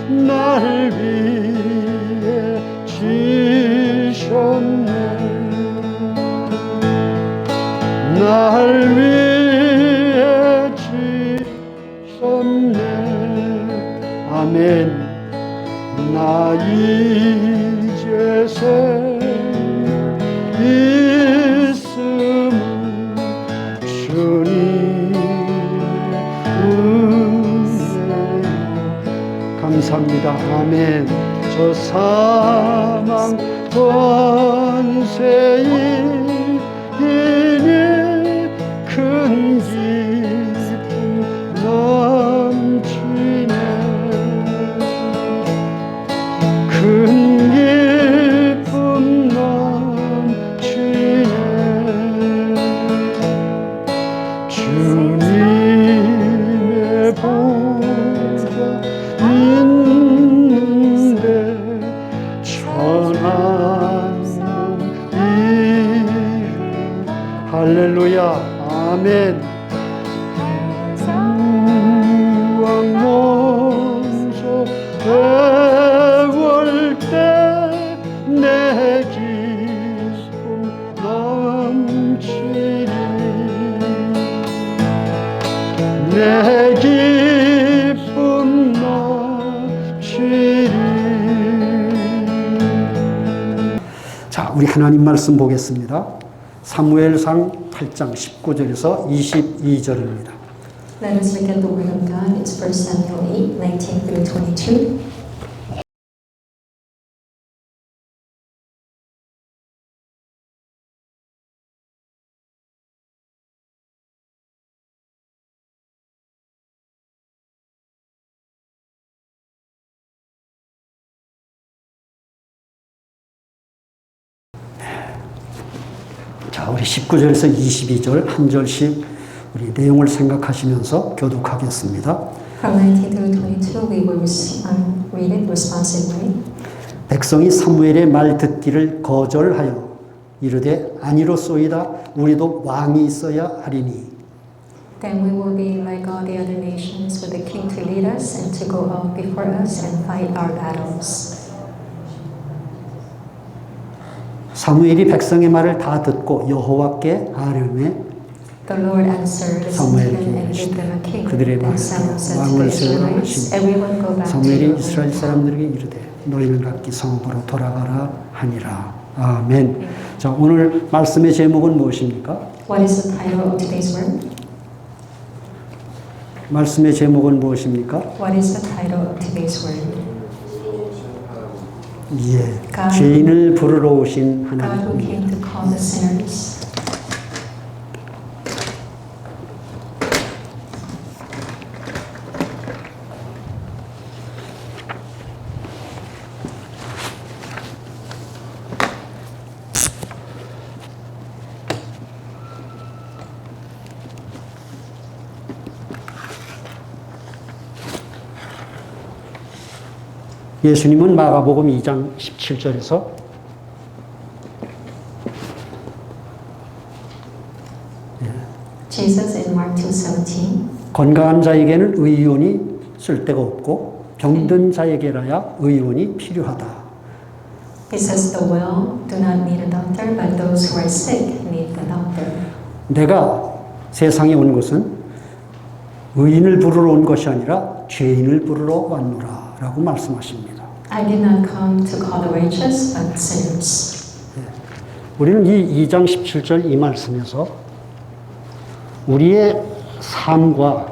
날 위해 지셨네. 날 위해 지셨네. 아멘. 나 이제 새 있음은 주님의 은혜. 감사합니다. 아멘. 저 사망 권세이 이니 큰 기쁨 넘치네. 큰 기쁨 넘치네. 주님의 보좌 있는데 천한 이름. 할렐루야. 아멘. 왕몬소 배울 때 내 기쁨 넘치니. 내 기쁨 넘치니. 자, 우리 하나님 말씀 보겠습니다. 사무엘상 8장 19절에서 22절입니다. Let us look at the Word of God. It's 1 Samuel 8, 19 through 22. 자, 우리 19절에서 22절 한 절씩 우리 내용을 생각하시면서 교독하겠습니다. From 19 through 22, we will read it responsively. 백성이 사무엘의 말 듣기를 거절하여 이르되 아니로소이다. 우리도 왕이 있어야 하리니. Then we will be like all the other nations, with a king to lead us and to go out before us and fight our battles. 사무엘이 백성의 말을 다 듣고 여호와께 아뢰매 The Lord answered, listened to them and gave them a king. Then Samuel said to the Israelites, everyone go back to 사무엘이 your 이스라엘 homeland. 사람들에게 이르되 너희는 각기 성읍으로 돌아가라 하니라. 아멘. 자, 오늘 말씀의 제목은 무엇입니까? What is the title of today's word? 말씀의 제목은 무엇입니까? What is the title of today's word? 예, 죄인을 부르러 오신 God who 하나님. came to call the sinners. 예수님은 마가복음 2장 17절에서 Jesus in Mark 2:17. 건강한 자에게는 의원이 쓸데가 없고 병든 자에게라야 의원이 필요하다. He says the well do not need a doctor, but those who are sick need the doctor. 내가 세상에 온 것은 의인을 부르러 온 것이 아니라 죄인을 부르러 왔노라 라고 말씀하십니다. I did not come to call the righteous, but sinners. 우리는 이 2장 17절 이 말씀에서 우리의 삶과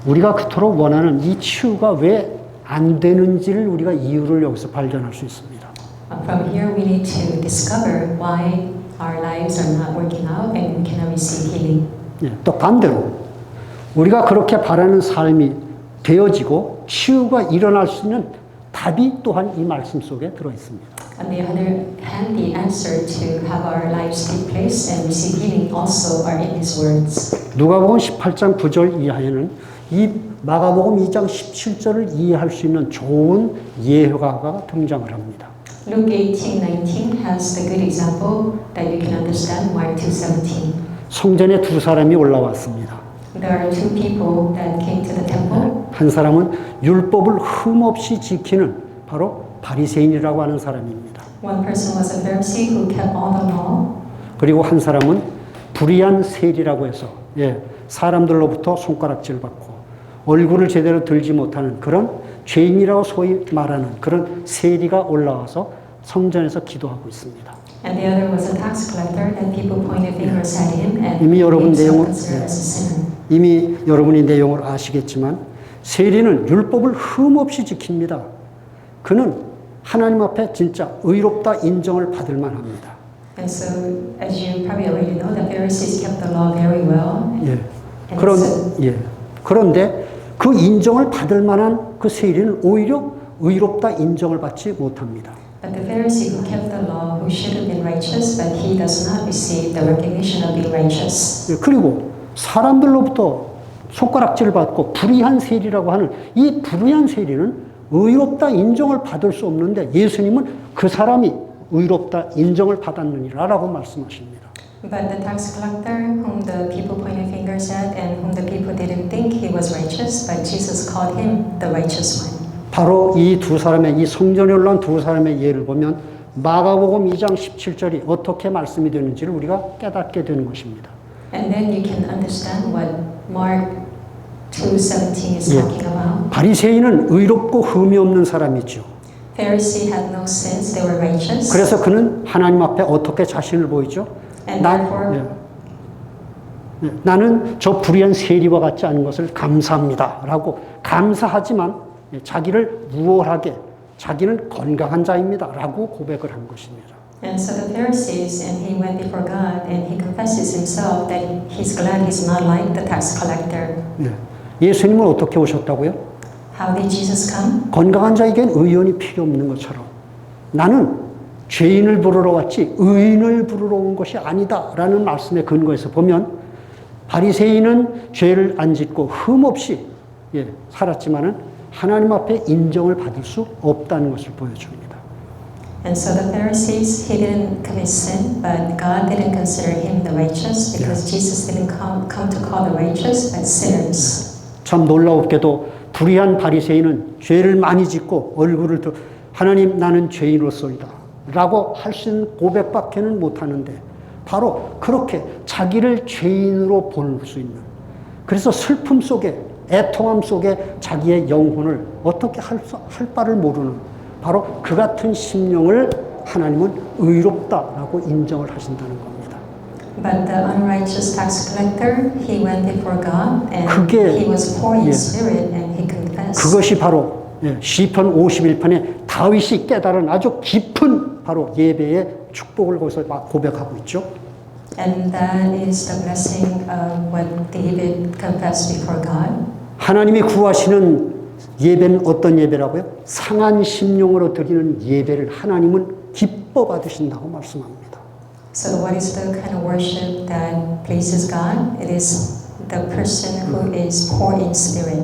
우리가 그토록 원하는 이 치유가 왜 안 되는지를 우리가 이유를 여기서 발견할 수 있습니다. From here we need to discover why our lives are not working out and we cannot receive healing. 또 반대로 우리가 그렇게 바라는 삶이 되어지고 치유가 일어날 수 있는 답이 또한 이 말씀 속에 들어 있습니다. On the other hand, the answer to have our lives take place and receive healing also are in His words. 누가복음 18장 9절 이하에는 이 마가복음 2장 17절을 이해할 수 있는 좋은 예화가 등장을 합니다. Luke 18:19 has the good example that you can understand Mark 2:17. 성전에 두 사람이 올라왔습니다. There are two people that came to the temple. 한 사람은 율법을 흠없이 지키는 바로 바리새인이라고 하는 사람입니다. One person was a Pharisee who kept all the law. 그리고 한 사람은 불의한 세리라고 해서 사람들로부터 손가락질 받고 얼굴을 제대로 들지 못하는 그런 죄인이라고 소위 말하는 그런 세리가 올라와서 성전에서 기도하고 있습니다. And the other was a tax collector that people pointed fingers at him and 이미 여러분 made him 내용을 considered as a sinner. 이미 여러분이 내용을 아시겠지만 세리는 율법을 흠없이 지킵니다. 그는 하나님 앞에 진짜 의롭다 인정을 받을 만합니다. And so, as you probably already know, the Pharisees kept the law very well. 예. And 그런데 그 인정을 받을 만한 그 세리는 오히려 의롭다 인정을 받지 못합니다. But the Pharisee who kept the law, who should have been righteous, but he does not receive the recognition of being righteous. 예, 그리고 사람들로부터 손가락질을 받고 불의한 세리라고 하는 이 불의한 세리는 의롭다 인정을 받을 수 없는데 예수님은 그 사람이 의롭다 인정을 받았느니라라고 말씀하십니다. But the tax collector, whom the people pointed fingers at and whom the people didn't think he was righteous, but Jesus called him the righteous one. 바로 이 두 사람의 이 성전에 올라온 두 사람의 예를 보면 마가복음 2장 17절이 어떻게 말씀이 되는지를 우리가 깨닫게 되는 것입니다. And then you can understand what Mark 2:17 is talking about. 바리새인은 의롭고 흠이 없는 사람이죠. Pharisee had no sins; they were righteous. 그래서 그는 하나님 앞에 어떻게 자신을 보이죠? And therefore, 나는 저 불의한 세리와 같지 않은 것을 감사합니다라고 감사하지만 자기를 우월하게 자기는 건강한 자입니다라고 고백을 한 것입니다. And so the Pharisees, and he went before God, and he confesses himself that he's glad he's not like the tax collector. 예수님은 어떻게 오셨다고요? How did Jesus come? 건강한 자에겐 의원이 필요 없는 것처럼 나는 죄인을 부르러 왔지 의인을 부르러 온 것이 아니다라는 말씀에 근거해서 보면 바리새인은 죄를 안 짓고 흠없이 살았지만은 하나님 앞에 인정을 받을 수 없다는 것을 보여줍니다. And so the Pharisees, he didn't commit sin, but God didn't consider him the righteous because Jesus didn't come to call the righteous, but sinners. 참 놀라웠게도 불의한 바리새인은 죄를 많이 짓고 얼굴을 들어 하나님 나는 죄인으로서이다 라고 할 수 있는 고백밖에는 못하는데 바로 그렇게 자기를 죄인으로 볼 수 있는 그래서 슬픔 속에 애통함 속에 자기의 영혼을 어떻게 할 바를 모르는 바로 그 같은 심령을 하나님은 의롭다라고 인정을 하신다는 겁니다. But the unrighteous tax collector, he went before God and he was poor in spirit and he confessed. 그것이 바로 시편 51편에 다윗이 깨달은 아주 깊은 바로 예배의 축복을 거기서 고백하고 있죠. And that is the blessing of what David confessed before God. 하나님이 구하시는 예배는 어떤 예배라고요? 상한 심령으로 드리는 예배를 하나님은 기뻐 받으신다고 말씀합니다. So what is the kind of worship that pleases God? It is the person who is poor in spirit.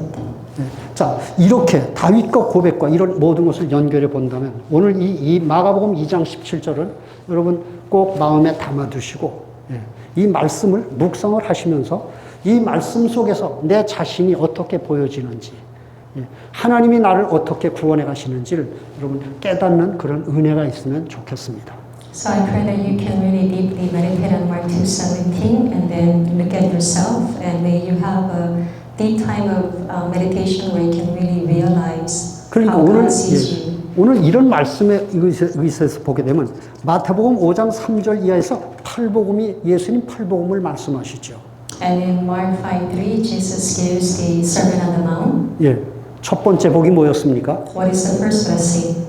자, 이렇게 다윗과 고백과 이런 모든 것을 연결해 본다면 오늘 이 마가복음 2장 17절은 여러분 꼭 마음에 담아두시고 이 말씀을 묵상을 하시면서 이 말씀 속에서 내 자신이 어떻게 보여지는지 하나님이 나를 어떻게 구원해 가시는지를 여러분 깨닫는 그런 은혜가 있으면 좋겠습니다. So I pray that you can really deeply meditate on Mark 2:17 and then look at yourself and may you have a deep time of meditation where you can really realize 그러니까 how God sees you. 오늘 이런 말씀에 의해서 보게 되면 마태복음 5장 3절 이하에서 팔복음이 예수님 팔복음을 말씀하시죠. And in Mark 5:3, Jesus gives the Sermon on the Mount. 첫 번째 복이 뭐였습니까? What is the first blessing?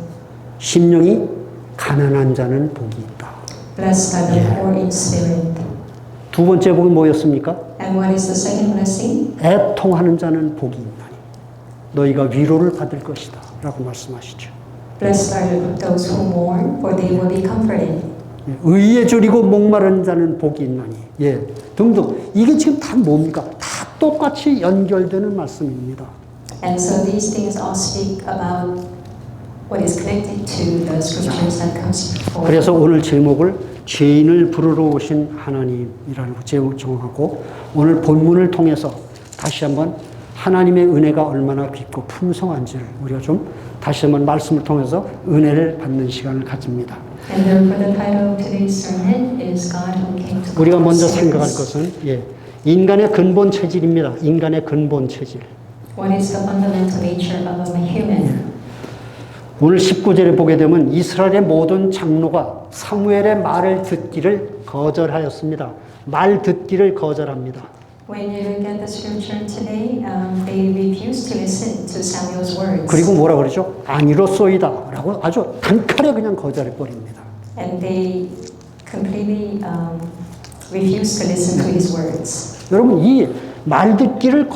심령이 가난한 자는 복이 있다. Blessed are the poor in spirit. 두 번째 복이 뭐였습니까? And what is the second blessing? 애통하는 자는 복이 있나니 너희가 위로를 받을 것이다 라고 말씀하시죠. Blessed are those who mourn, for they will be comforted. 의에 졸이고 목마른 자는 복이 있나니 등등 이게 지금 다 뭡니까? 다 똑같이 연결되는 말씀입니다. And so these things all speak about what is connected to the scriptures that comes before. 그래서 오늘 제목을 죄인을 부르러 오신 하나님이라는 제목 정하고 오늘 본문을 통해서 다시 한번 하나님의 은혜가 얼마나 깊고 풍성한지를 우리가 좀 다시 한번 말씀을 통해서 은혜를 받는 시간을 가집니다. And therefore the title of today's sermon is God who came to 우리가 call 먼저 us 생각할 sinners. 것은 인간의 근본 체질입니다. 인간의 근본 체질. What is the fundamental nature of a human? 오늘 19절에 보게 되면 이스라엘의 모든 장로가 사무엘의 말을 듣기를 거절하였습니다. 말 듣기를 거절합니다. When you look at the scripture today, they refuse to listen to Samuel's words. 그리고 뭐라 그러죠? 아니로소이다 라고 아주 단칼에 그냥 거절해 버립니다. And they completely refuse to listen to his words. 여러분 이 말 듣기를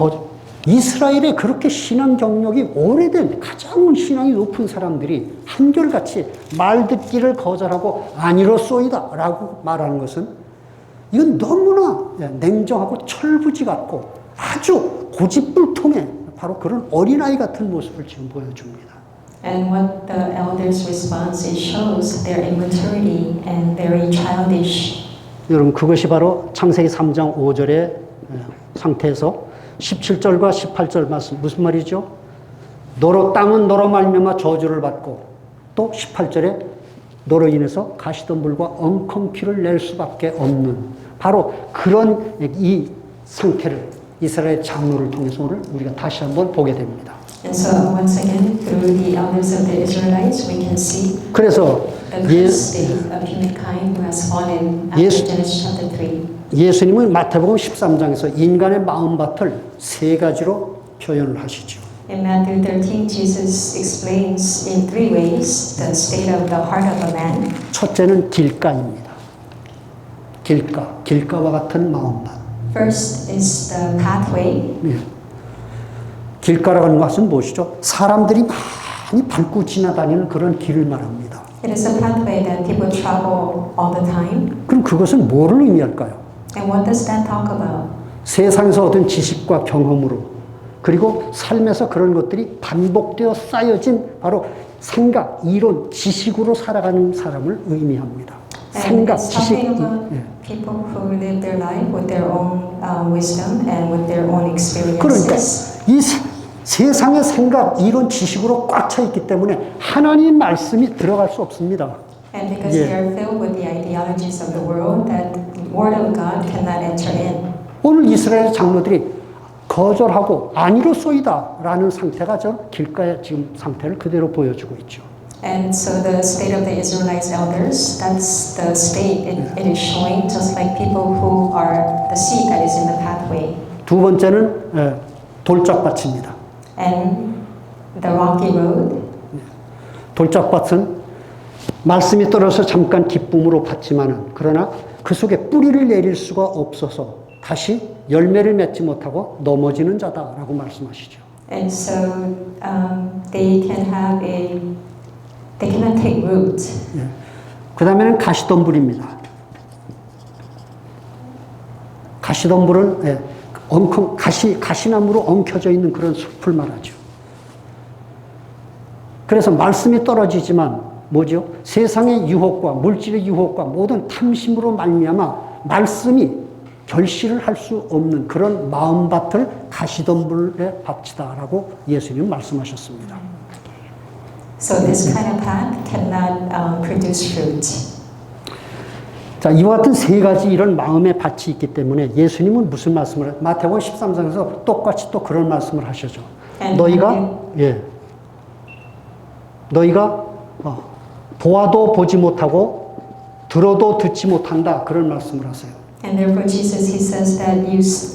이스라엘의 그렇게 신앙 경력이 오래된 가장 신앙이 높은 사람들이 한결같이 말 듣기를 거절하고 아니로소이다 라고 말하는 것은 이건 너무나 냉정하고 철부지 같고 아주 고집불통의 바로 그런 어린아이 같은 모습을 지금 보여줍니다. And what the elders' response it shows their immaturity and very childish. 여러분 그것이 바로 창세기 3장 5절의 상태에서 17절과 18절 말씀 무슨 말이죠? 너로 땅은 너로 말미암아 저주를 받고 또 18절에 너로 인해서 가시덤불과 엉겅퀴를 낼 수밖에 없는 바로 그런 이 상태를 이스라엘 장로를 통해서 오늘 우리가 다시 한번 보게 됩니다. And so once again through the elders of the Israelites we can see 그래서 the state of humankind who has fallen after Genesis chapter 3. 예수님은 마태복음 13장에서 인간의 마음밭을 세 가지로 표현을 하시죠. In Matthew 13, Jesus explains in three ways the state of the heart of a man. 첫째는 길가입니다. 길가와 같은 마음밭. First is the pathway. 길가라는 것은 무엇이죠? 사람들이 많이 밟고 지나다니는 그런 길을 말합니다. It is a pathway that people travel all the time. 그럼 그것은 뭐를 의미할까요? And what does that talk about? 세상에서 얻은 지식과 경험으로 그리고 삶에서 그런 것들이 반복되어 쌓여진 바로 생각, 이론, 지식으로 살아가는 사람을 의미합니다. 생각, 지식. People who live their life with their own wisdom and with their own experiences. 그러니까 이 세상의 생각, 이론, 지식으로 꽉 차 있기 때문에 하나님 말씀이 들어갈 수 없습니다. And because they are filled with the ideologies of the world, that word of God cannot enter in. 오늘 이스라엘 장로들이 거절하고 아니로소이다 라는 상태가 저 길가의 지금 상태를 그대로 보여주고 있죠. And so the state of the Israelites elders, that's the state it is showing, just like people who are the seed that is in the pathway. 두 번째는 돌짝밭입니다. And the rocky road. 돌짝밭은 말씀이 떨어져서 잠깐 기쁨으로 받지만은 그러나 그 속에 뿌리를 내릴 수가 없어서 다시 열매를 맺지 못하고 넘어지는 자다라고 말씀하시죠. And so they cannot take root. 그 다음에는 가시덤불입니다. 가시덤불은 가시나무로 엉켜져 있는 그런 숲을 말하죠. 그래서 말씀이 떨어지지만 뭐죠? 세상의 유혹과 물질의 유혹과 모든 탐심으로 말미암아 말씀이 결실을 할 수 없는 그런 마음밭을 가시덤불에 바치다라고 예수님은 말씀하셨습니다. So this kind of path cannot produce fruit. 자, 이와 같은 세 가지 이런 마음의 밭이 있기 때문에 예수님은 무슨 말씀을 마태복음 13장에서 똑같이 또 그런 말씀을 하시죠. 너희가 보아도 보지 못하고 들어도 듣지 못한다 그런 말씀을 하세요. And therefore Jesus he says that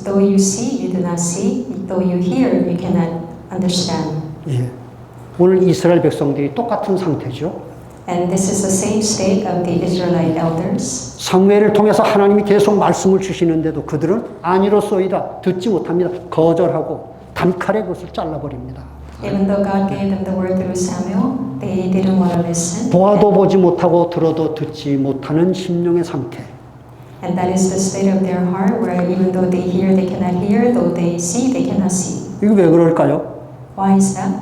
though you see you do not see, though you hear you cannot understand. 예. 오늘 이스라엘 백성들이 똑같은 상태죠. And this is the same state of the Israelite elders. 사무엘을 통해서 하나님이 계속 말씀을 주시는데도 그들은 아니로소이다 듣지 못합니다. 거절하고 단칼에 그것을 잘라버립니다. Even though God gave them the word through Samuel, they didn't want to listen. 보아도 보지 못하고 들어도 듣지 못하는 심령의 상태. And that is the state of their heart, where even though they hear, they cannot hear. Though they see, they cannot see. 이거 왜 그럴까요? Why is that?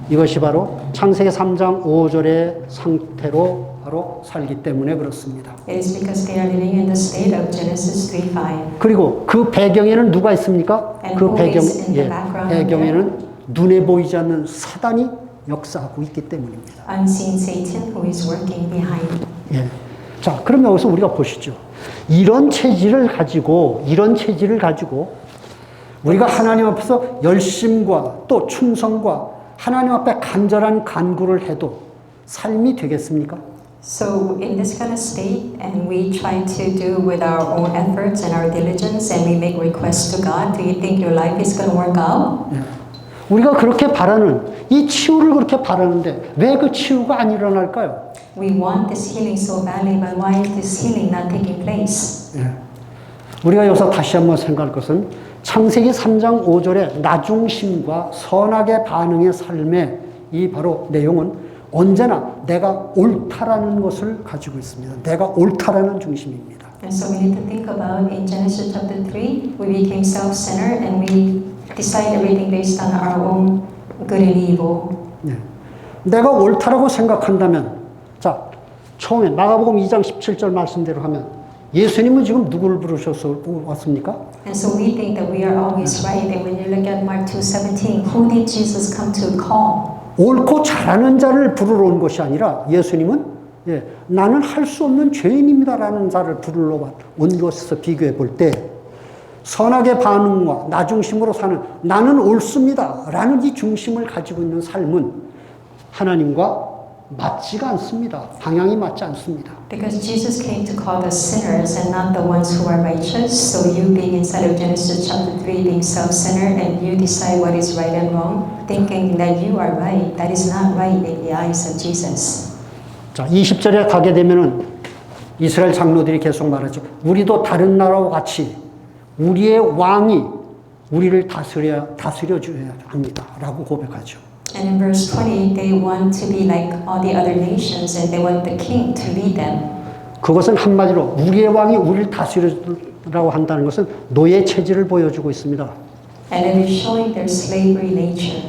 이것이 바로 창세기 3장 5절의 상태로 바로 살기 때문에 그렇습니다. It is because they are living in the state of Genesis 3:5. 그리고 그 배경에는 누가 있습니까? And 그 who 배경, is in the background 배경에는 눈에 보이지 않는 사단이 역사하고 있기 때문입니다. Unseen Satan who is working behind. 예. 자, 그럼 여기서 우리가 보시죠. 이런 체질을 가지고 우리가 하나님 앞에서 열심과 또 충성과 하나님 앞에 간절한 간구를 해도 삶이 되겠습니까? So in this kind of state, and we try to do with our own efforts and our diligence, and we make requests to God, do you think your life is going to work out? 예. 우리가 그렇게 바라는 이 치유를 그렇게 바라는데 왜 그 치유가 안 일어날까요? We want this healing so badly, but why is this healing not taking place? 예. 우리가 여기서 다시 한번 생각할 것은 창세기 3장 5절의 나중심과 선악의 반응의 삶의 이 바로 내용은 언제나 내가 옳다라는 것을 가지고 있습니다. 내가 옳다라는 중심입니다. And so we need to think about in Genesis chapter 3, we became self-centered and we decide everything based on our own good and evil. 예. 내가 옳다라고 생각한다면 자, 처음에 마가복음 2장 17절 말씀대로 하면 예수님은 지금 누구를 부르셔서 왔습니까? And so we think that we are always right. And when you look at Mark 2:17, who did Jesus come to call? 옳고 잘하는 자를 부르러 온 것이 아니라 예수님은 나는 할 수 없는 죄인입니다라는 자를 부르러 온 것에서 비교해 볼 때 선악의 반응과 나 중심으로 사는 나는 옳습니다라는 이 중심을 가지고 있는 삶은 하나님과 맞지가 않습니다. 방향이 맞지 않습니다. Because Jesus came to call the sinners and not the ones who are righteous. So you being inside of Genesis chapter 3, being self-centered, and you decide what is right and wrong, thinking that you are right. That is not right in the eyes of Jesus. 자, 20절에 가게 되면은 이스라엘 장로들이 계속 말하죠. 우리도 다른 나라와 같이 우리의 왕이 우리를 다스려 줘야 합니다. 라고 고백하죠. And in verse 20, they want to be like all the other nations and they want the king to lead them. 그것은 한마디로 우리의 왕이 우리를 다스리라고 한다는 것은 노예 체질을 보여주고 있습니다. And it is showing their slavery nature.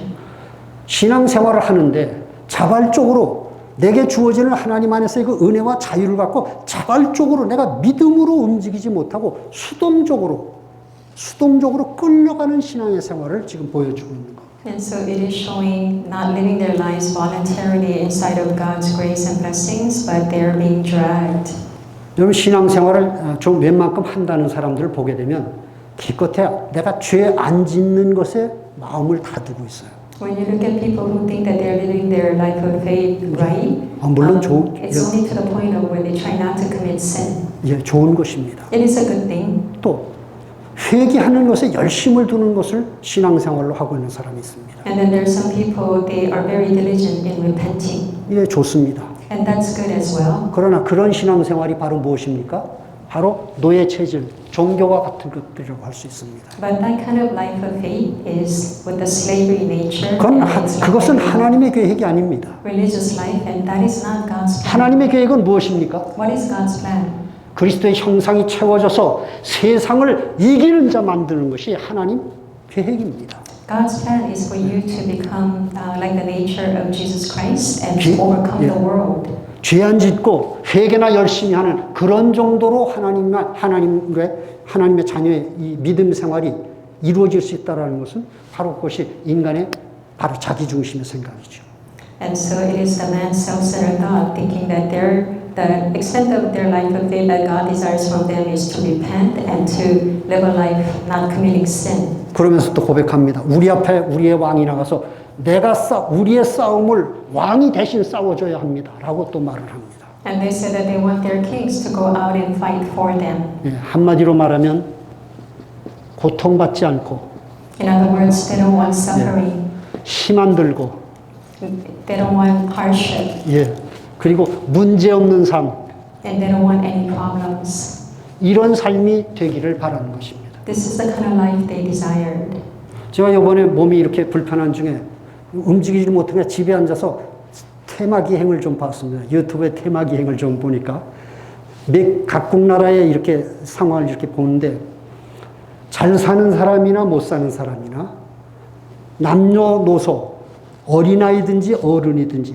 신앙생활을 하는데 자발적으로 내게 주어지는 하나님 안에서의 그 은혜와 자유를 갖고 자발적으로 내가 믿음으로 움직이지 못하고 수동적으로 끌려가는 신앙의 생활을 지금 보여주고 있는 것. And so it is showing not living their lives voluntarily inside of God's grace and blessings, but they are being dragged. 여러분 신앙생활을 좀 웬만큼 한다는 사람들을 보게 되면 기껏해야 내가 죄 안 짓는 것에 마음을 다두고 있어요. When you look at people who think that they're living their life of faith right, 물론 it's only to the point of when they try not to commit sin. 예, 좋은 것입니다. It is a good thing. 또 회개하는 것에 열심을 두는 것을 신앙생활로 하고 있는 사람이 있습니다. And then there are some people, they are very diligent in repenting. 예, 좋습니다. And that's good as well. 그러나 그런 신앙생활이 바로 무엇입니까? 바로 노예 체질, 종교와 같은 것들이라고 할 수 있습니다. But that kind of life of faith is with the slavery nature. and it's not 그것은 like 하나님의 계획이 아닙니다. religious life, and that is not God's plan. 하나님의 계획은 무엇입니까? What is God's plan? 그리스도의 형상이 채워져서 세상을 이기는 자 만드는 것이 하나님 계획입니다. God's plan is for you to become like the nature of Jesus Christ and to overcome the world. 죄 안 짓고 회개나 열심히 하는 그런 정도로 하나님의 자녀의 이 믿음 생활이 이루어질 수 있다는 것은 바로 그것이 인간의 바로 자기 중심의 생각이죠. And so it is the man's self-centered thought, thinking that the extent of their life of faith that God desires from them is to repent and to live a life not committing sin. 그러면서 또 고백합니다. 우리 앞에 우리의 왕이 나가서 우리의 싸움을 왕이 대신 싸워줘야 합니다. 라고 또 말을 합니다. And they said that they want their kings to go out and fight for them. 예, 한마디로 말하면 고통받지 않고 In other words, they don't want suffering. 힘 안 들고 They don't want hardship. 예, 그리고 문제 없는 삶 And they don't want any problems. 이런 삶이 되기를 바라는 것입니다. This is the kind of life they desired. 제가 이번에 몸이 이렇게 불편한 중에 움직이지 못하면 집에 앉아서 테마 기행을 좀 봤습니다. 유튜브에 테마 기행을 좀 보니까 각국 나라의 이렇게 상황을 이렇게 보는데 잘 사는 사람이나 못 사는 사람이나 남녀노소 어린아이든지 어른이든지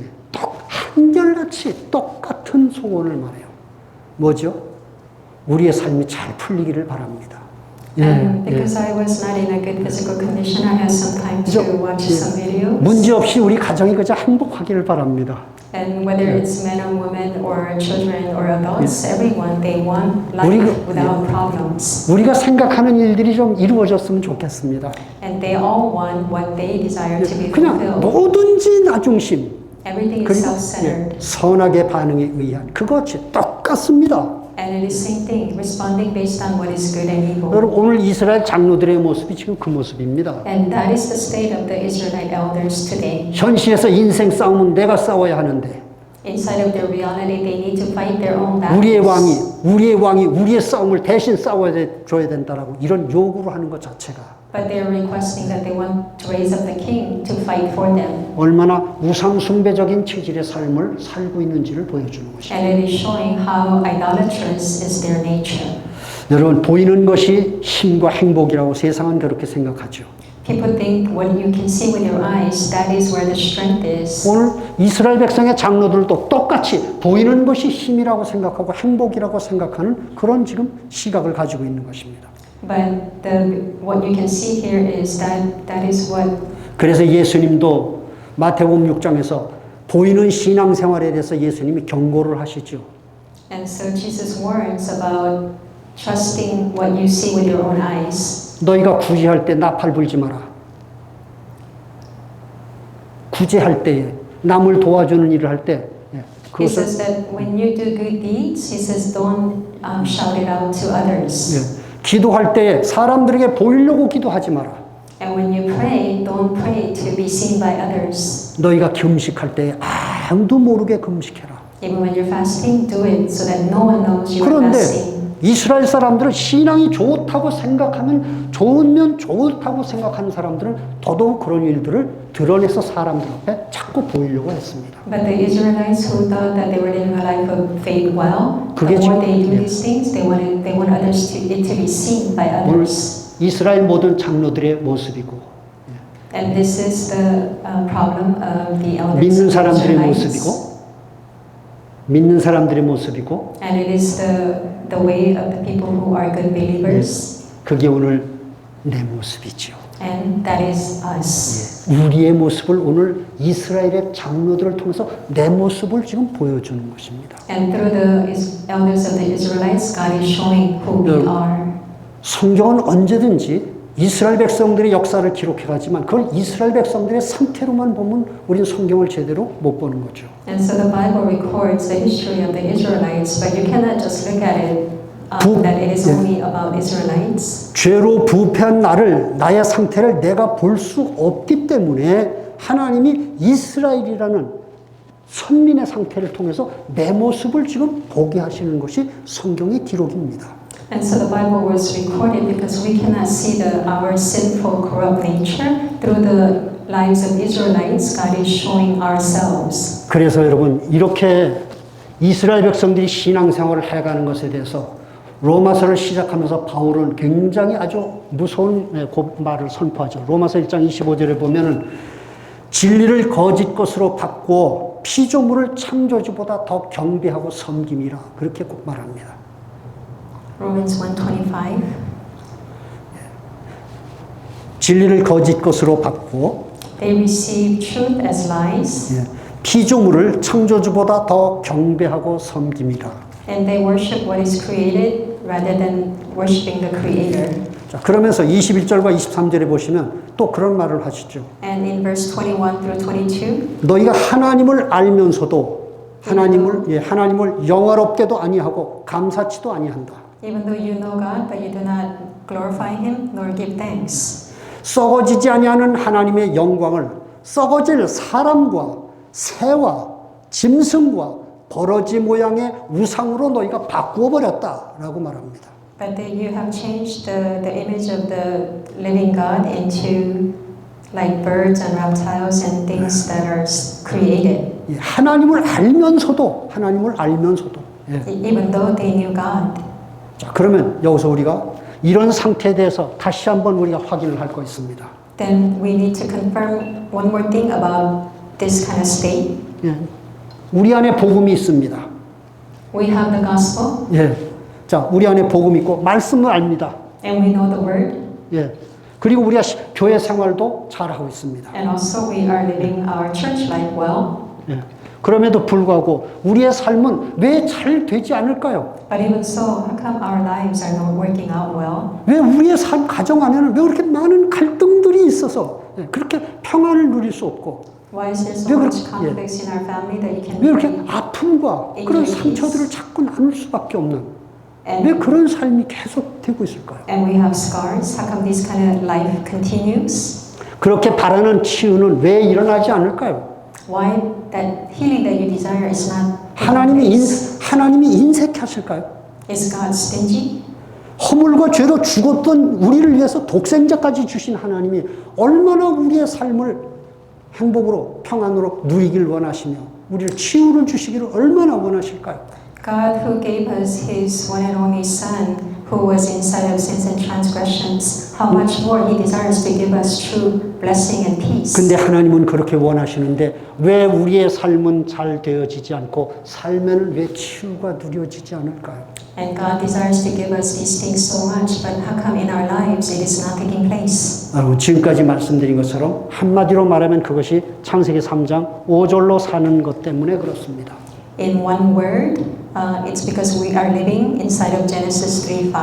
한결같이 똑같은 소원을 말해요. 뭐죠? 우리의 삶이 잘 풀리기를 바랍니다. And because I was not in a good physical condition, I had some time to watch some videos. 문제 없이 우리 가정이 그저 행복하기를 바랍니다. And whether it's men or women or children or adults, everyone, they want life without problems. 우리가 생각하는 일들이 좀 이루어졌으면 좋겠습니다. And they all want what they desire to be 그냥 fulfilled. 뭐든지 나 중심, Everything is 그리고 self-centered. 선악의 반응에 의한 그것이 똑같습니다. And it is same thing, responding based on what is good and evil. 여러분 오늘 이스라엘 장로들의 모습이 지금 그 모습입니다. And that is the state of the Israelite elders today. 현실에서 인생 싸움은 내가 싸워야 하는데 Inside of their reality, they need to fight their own battles. 우리의 왕이 우리의 싸움을 대신 싸워줘야 된다라고 이런 요구를 하는 것 자체가 But they are requesting that they want to raise up the king to fight for them. 얼마나 우상 숭배적인 체질의 삶을 살고 있는지를 보여주는 것입니다. And it is showing how idolatrous is their nature. 여러분 보이는 것이 힘과 행복이라고 세상은 그렇게 생각하죠. People think what you can see with your eyes, that is where the strength is. 오늘 이스라엘 백성의 장로들도 똑같이 보이는 것이 힘이라고 생각하고 행복이라고 생각하는 그런 지금 시각을 가지고 있는 것입니다. But what you can see here is that is what. 그래서 예수님도 마태복음 6장에서 보이는 신앙생활에 대해서 예수님이 경고를 하시죠. And so Jesus warns about trusting what you see with your own eyes. 너희가 구제할 때 나팔 불지 마라. 구제할 때에 남을 도와주는 일을 할 때 He says that when you do good deeds, he says don't shout it out to others. 기도할 때에 사람들에게 보이려고 기도하지 마라. And when you pray, don't pray to be seen by others. 너희가 금식할 때에 아무도 모르게 금식해라. Even when you're fasting, do it so that no one knows you're 그런데 fasting. 이스라엘 사람들은 신앙이 좋다고 생각하면 좋으면 좋다고 생각하는 사람들은 더더욱 그런 일들을 드러내서 사람들 앞에 자꾸 보이려고 했습니다. But the Israelites who thought that they were living a life of faith well, the 그게 more 지금- they do these things, they want others it to be seen by 오늘 others. 이스라엘 모든 장로들의 모습이고 And this is the problem of the elders 믿는 of the 사람들의 Israelites. 모습이고 믿는 사람들의 모습이고 And it is the way of the people who are good believers. 그게 오늘 내 모습이죠. And that is us. 우리의 모습을 오늘 이스라엘의 장로들을 통해서 내 모습을 지금 보여주는 것입니다. And through the elders of the Israelites, God is showing who we are. 성경은 언제든지 이스라엘 백성들의 역사를 기록해가지만 그걸 이스라엘 백성들의 상태로만 보면 우리는 성경을 제대로 못 보는 거죠. And so the Bible records the history of the Israelites, but you cannot just look at it that it is only about Israelites. 죄로 부패한 나의 상태를 내가 볼 수 없기 때문에 하나님이 이스라엘이라는 선민의 상태를 통해서 내 모습을 지금 보게 하시는 것이 성경의 기록입니다. And so the Bible was recorded because we cannot see our sinful, corrupt nature. Through the lives of Israelites, God is showing ourselves. 그래서 여러분 이렇게 이스라엘 백성들이 신앙생활을 해가는 것에 대해서 로마서를 시작하면서 바울은 굉장히 아주 무서운 말을 선포하죠. 로마서 1장 25절에 보면은 진리를 거짓 것으로 바꾸어 피조물을 창조주보다 더 경배하고 섬김이라 그렇게 꼭 말합니다. Romans 1:25. 진리를 거짓 것으로 바꾸어 They receive truth as lies, 피조물을 창조주보다 더 경배하고 섬김이라. and they worship what is created rather than worshiping the Creator. 자, 그러면서 21절과 23절에 보시면 또 그런 말을 하시죠. And in verse 21 through 22, 너희가 하나님을 알면서도 하나님을 영화롭게도 아니하고 감사치도 아니한다. even though you know God, but you do not glorify Him nor give thanks. 썩어지지 아니하는 하나님의 영광을 썩어질 사람과 새와 짐승과 버러지 모양의 우상으로 너희가 바꾸어 버렸다라고 말합니다. But that you have changed the image of the living God into like birds and reptiles and things that are created. 하나님을 알면서도 Even though they knew God. 자, 그러면 여기서 우리가 이런 상태에 대해서 다시 한번 우리가 확인을 할 거 있습니다. then we need to confirm one more thing about this kind of state. 예. 우리 안에 복음이 있습니다. We have the gospel 예. 자, 우리 안에 복음이 있고 말씀을 압니다. and we know the word, 예. 그리고 우리가 교회 생활도 잘하고 있습니다. and also we are living our church life well. 예. 그럼에도 불구하고 우리의 삶은 왜 잘 되지 않을까요? But even so, how come our lives are not working out well? 왜 우리의 삶 가정 안에는 왜 그렇게 많은 갈등들이 있어서 예, 그렇게 평안을 누릴 수 없고 Why is there 왜 so much 그렇게- conflicts in our family that you 왜 이렇게 can 아픔과 그런 상처들을 자꾸 나눌 수밖에 없는 왜 그런 삶이 계속되고 있을까요? and we have scars? How come this kind of life continues? 그렇게 바라는 치유는 왜 일어나지 않을까요? Why that healing that you desire is not taking place? 하나님이 인색하실까요? Is God stingy? 허물과 죄로 죽었던 우리를 위해서 독생자까지 주신 하나님이 얼마나 우리의 삶을 행복으로 평안으로 누리길 원하시며 우리를 치유를 주시기를 얼마나 원하실까요? God who gave us His one and only Son, who was inside of sins and transgressions, how much more He desires to give us true blessing and peace. 근데 하나님은 그렇게 원하시는데 왜 우리의 삶은 잘 되어지지 않고 삶에는 왜 치유가 누려지지 않을까요? And God desires to give us these things so much, but how come in our lives it is not taking place? 여러분 지금까지 말씀드린 것처럼 한마디로 말하면 그것이 창세기 3장 5절로 사는 것 때문에 그렇습니다. In one word, it's because we are living inside of Genesis 3:5.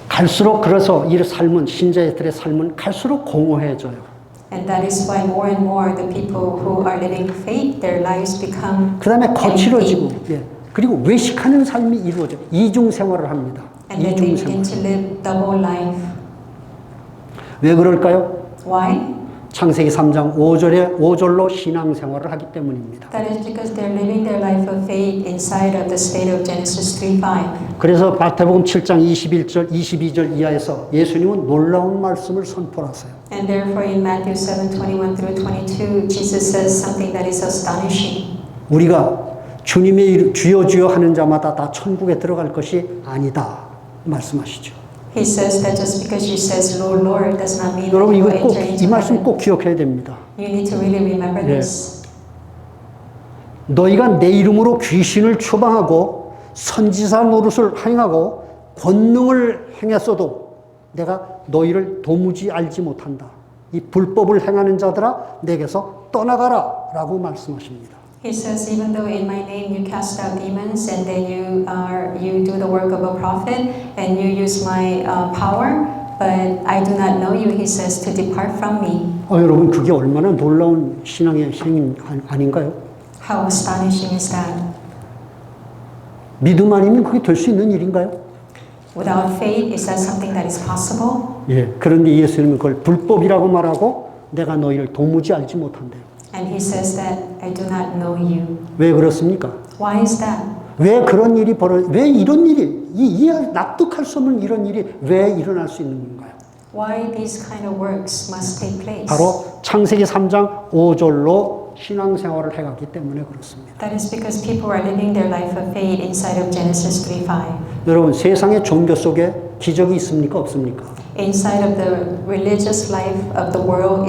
갈수록 그래서 이 삶은 신자들의 삶은 갈수록 공허해져요. And that is why more and more the people who are living faith, their lives become 그 다음에 거칠어지고 empty. 예. 그리고 외식하는 삶이 이루어져요. 이중 생활을 합니다. And then they 이중 begin 생활. to live double life. 왜 그럴까요? Why? 창세기 3장 5절로 신앙생활을 하기 때문입니다. That is because they're living their life of faith inside of the state of Genesis 3:5. 그래서 마태복음 7장 21절, 22절 이하에서 예수님은 놀라운 말씀을 선포하세요. And therefore in Matthew 7:21 through 22, Jesus says something that is astonishing. 우리가 주님의 이름 주여 주여 하는 자마다 다 천국에 들어갈 것이 아니다 말씀하시죠. He says that just because you says Lord, Lord does not mean that 여러분 you 이거 will 꼭 enter 이 into 말씀 heaven. 꼭 기억해야 됩니다. You need to really remember 네. this. 너희가 내 이름으로 귀신을 추방하고 선지자 노릇을 행하고 권능을 행했어도 내가 너희를 도무지 알지 못한다. 이 불법을 행하는 자들아 내게서 떠나가라 라고 말씀하십니다. He says, even though in my name you cast out demons and then you do the work of a prophet and you use my power, but I do not know you, he says, to depart from me. 여러분 그게 얼마나 놀라운 신앙의 행위 아닌가요? How astonishing is that? 믿음 아니면 그게 될 수 있는 일인가요? Without faith, is that something that is possible? 예. 그런데 예수님은 그걸 불법이라고 말하고 내가 너희를 도무지 알지 못한대요. And he says that I do not know you. 왜 그렇습니까? Why is that? 왜 그런 일이 왜 이런 일이 납득할 수 없는 이런 일이 왜 일어날 수 있는 건가요? Why these kind of works must take place? 바로 창세기 3장 5절로 신앙생활을 해갔기 때문에 그렇습니다. That is because people are living their life of faith inside of Genesis 3:5. 여러분 세상의 종교 속에 기적이 있습니까? 없습니까? Inside of the religious life of the world,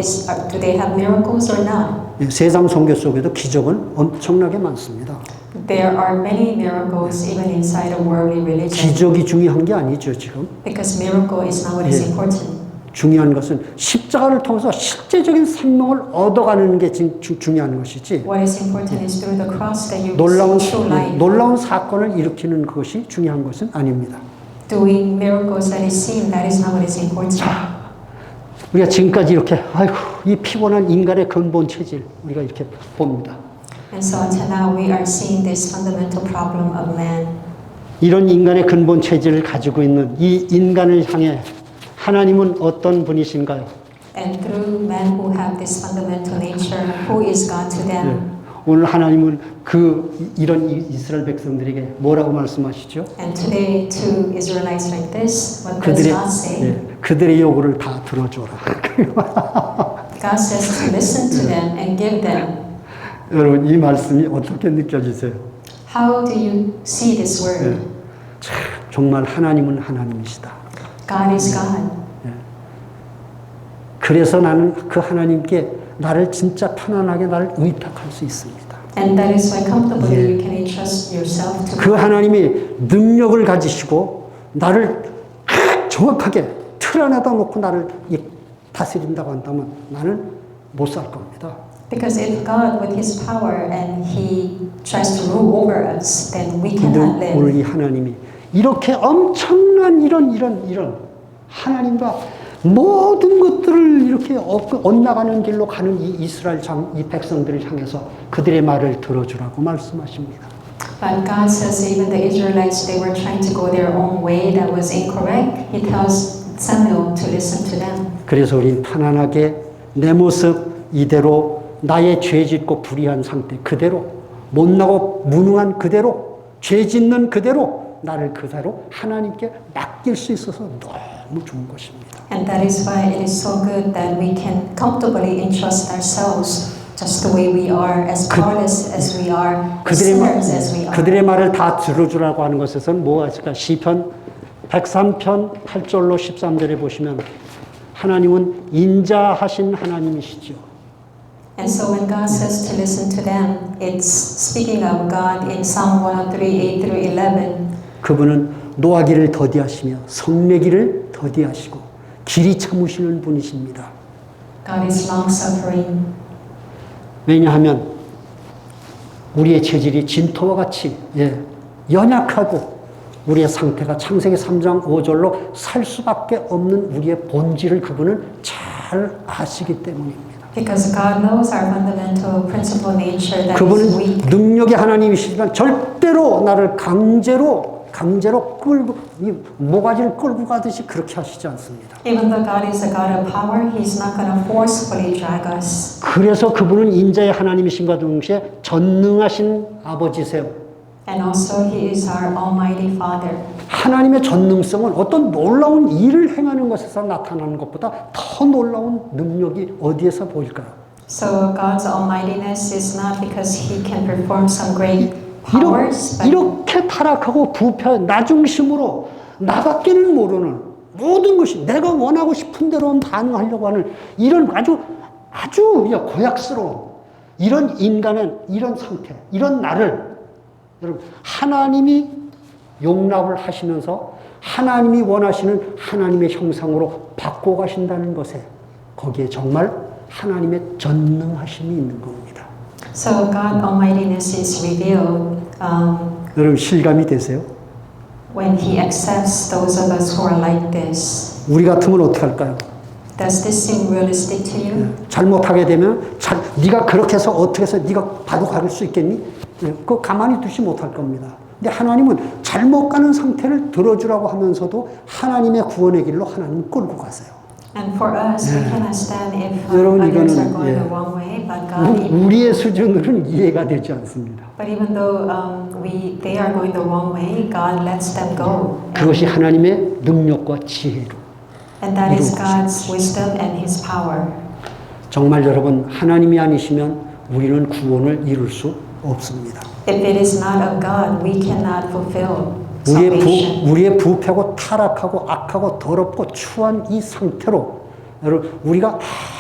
do they have miracles or not? 예, 세상 종교 속에도 기적은 엄청나게 많습니다. There are many miracles even inside of worldly religion. 기적이 중요한 게 아니죠 지금. Because miracle is not what is 예. important. 중요한 것은 십자가를 통해서 실제적인 생명을 얻어가는 게 중요한 것이지. What is important is through the cross that you 놀라운 receive true life. 놀라운 사건을 일으키는 것이 중요한 것은 아닙니다. Doing miracles that is seen, that is not what is important. 우리가 지금까지 이렇게 아이고 이 피곤한 인간의 근본 체질 우리가 이렇게 봅니다. And so until now we are seeing this fundamental problem of man. 이런 인간의 근본 체질을 가지고 있는 이 인간을 향해 하나님은 어떤 분이신가요? And through men who have this fundamental nature, who is God to them? 예. 오늘 하나님은 이런 이스라엘 백성들에게 뭐라고 말씀하시죠? And today to Israelites like this, what does God say? 그들의 요구를 다 들어줘라. God says to listen to them and give them. 여러분 이 말씀이 어떻게 느껴지세요? How do you see this word? 예. 정말 하나님은 하나님이시다. God is God. 그래서 나는 그 하나님께 나를 진짜 편안하게 나를 의탁할 수 있습니다. And that is why comfortably you can entrust yourself to 그 God. 하나님이 능력을 가지시고 나를 정확하게 틀 안에다 놓고 나를 다스린다고 한다면 나는 못 살 겁니다. Because if God with His power and He tries to rule over us, then we cannot 근데 오늘 live. 이 하나님이 이렇게 엄청난 이런 하나님과 모든 것들을 이렇게 엇나가는 길로 가는 이 이스라엘 이 백성들을 향해서 그들의 말을 들어주라고 말씀하십니다. But God says even the Israelites, they were trying to go their own way that was incorrect. He tells Samuel to listen to them. 그래서 우린 편안하게 내 모습 이대로 나의 죄 짓고 불의한 상태 그대로 못나고 무능한 그대로 죄 짓는 그대로 나를 그대로 하나님께 맡길 수 있어서 너무 좋은 것입니다. And that is why it is so good that we can comfortably entrust ourselves just the way we are, as flawless as we are, as sinners as we are. 그들의 말을 다 들어주라고 하는 것에서는 뭐가 있을까? 시편 103편 8절로 13절에 보시면 하나님은 인자하신 하나님이시죠. And so when God says to listen to them, it's speaking of God in Psalm 103, 8 through 11. 그분은 노하기를 더디하시며 성내기를 더디하시고 길이 참으시는 분이십니다. God is long-suffering. 왜냐하면 우리의 체질이 진토와 같이 연약하고 우리의 상태가 창세기 3장 5절로 살 수밖에 없는 우리의 본질을 그분은 잘 아시기 때문입니다. Because God knows our fundamental principle nature that is 그분은 weak. 능력의 하나님이시지만 절대로 나를 강제로 끌고 모가지를 끌고 가듯이 그렇게 하시지 않습니다. Even though God is a God of power, He's not going to forcefully drag us. 그래서 그분은 인자의 하나님이신과 동시에 전능하신 아버지세요. And also He is our Almighty Father. 하나님의 전능성은 어떤 놀라운 일을 행하는 것에서 나타나는 것보다 더 놀라운 능력이 어디에서 보일까요? So God's almightiness is not because He can perform some great powers, but 이렇게 타락하고 부패 나중심으로 나밖에는 모르는 모든 것이 내가 원하고 싶은 대로 반응하려고 하는 이런 아주 고약스러운 이런 인간의 이런 상태, 이런 나를 여러분 하나님이 용납을 하시면서 하나님이 원하시는 하나님의 형상으로 바꿔가신다는 것에 거기에 정말 하나님의 전능하심이 있는 겁니다. so God almightiness is revealed 여러분 실감이 되세요? when He accepts those of us who are like this. 우리 같으면 어떻게 할까요? Does this seem realistic to you? 잘못하게 되면 네가 그렇게 해서 어떻게 해서 네가 바로 갈 수 있겠니? 그거 가만히 두지 못할 겁니다. 근데 하나님은 잘못 가는 상태를 들어주라고 하면서도 하나님의 구원의 길로 하나님 끌고 가세요. And for us, we cannot stand if 여러분, others are 이거는, going the wrong way, but God. 우리의 수준으로는 이해가 되지 않습니다. But even though they are going the wrong way, God lets them go. 그것이 하나님의 능력과 지혜로. And that is God's wisdom and His power. 정말 여러분 하나님이 아니시면 우리는 구원을 이룰 수 없습니다. If it is not of God, we cannot fulfill salvation. 우리의 부패하고 타락하고 악하고 더럽고 추한 이 상태로 여러분 우리가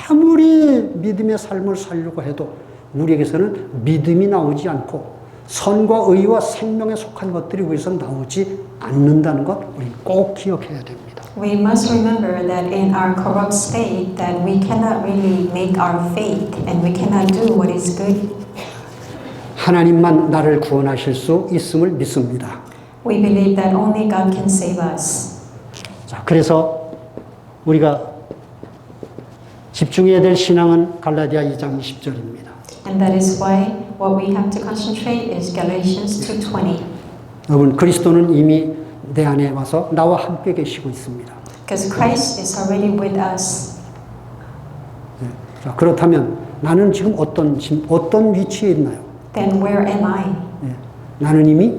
아무리 믿음의 삶을 살려고 해도 우리에게서는 믿음이 나오지 않고 선과 의와 생명에 속한 것들이 우리에서 나오지 않는다는 것 우리 꼭 기억해야 됩니다. We must remember that in our corrupt state that we cannot really make our faith and we cannot do what is good. 하나님만 나를 구원하실 수 있음을 믿습니다. We believe that only God can save us. 자, 그래서 우리가 집중해야 될 신앙은 갈라디아 2장 20절입니다. And that is why what we have to concentrate is Galatians 2:20. 여러분 그리스도는 이미 내 안에 와서 나와 함께 계시고 있습니다. Because Christ is already with us. 네. 자, 그렇다면 나는 지금 어떤 위치에 있나요? Then where am I? 네. 나는 이미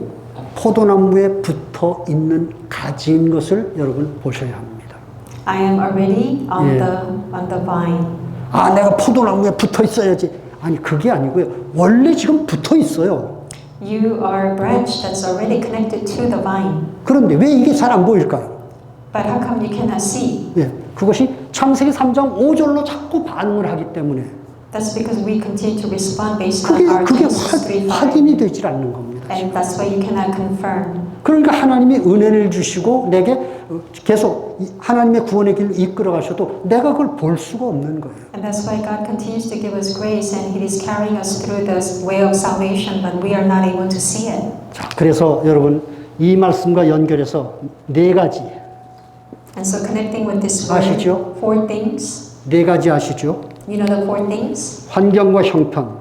포도나무에 붙어 있는 가지인 것을 여러분 보셔야 합니다. I am already on 예. the vine. 아, 내가 포도나무에 붙어 있어야지. 아니, 그게 아니고요. 원래 지금 붙어 있어요. You are a branch that's already connected to the vine. 그런데 왜 이게 잘 안 보일까요? But how come you cannot see? 예, 그것이 창세기 3장 5절로 자꾸 반응을 하기 때문에 That's because we continue to respond based on our 그게 Genesis 3:5. 확인이 되질 않는 겁니다. And that's why you cannot confirm. 그러니까 하나님이 은혜를 주시고 내게 계속 하나님의 구원의 길을 이끌어 가셔도 내가 그걸 볼 수가 없는 거예요. And that's why God continues to give us grace and He is carrying us through this way of salvation, but we are not able to see it. 자, 그래서 여러분 이 말씀과 연결해서 네 가지, And so connecting with this word, 아시죠? 4 things. 네 가지 아시죠? You know the 4 things? 환경과 형편,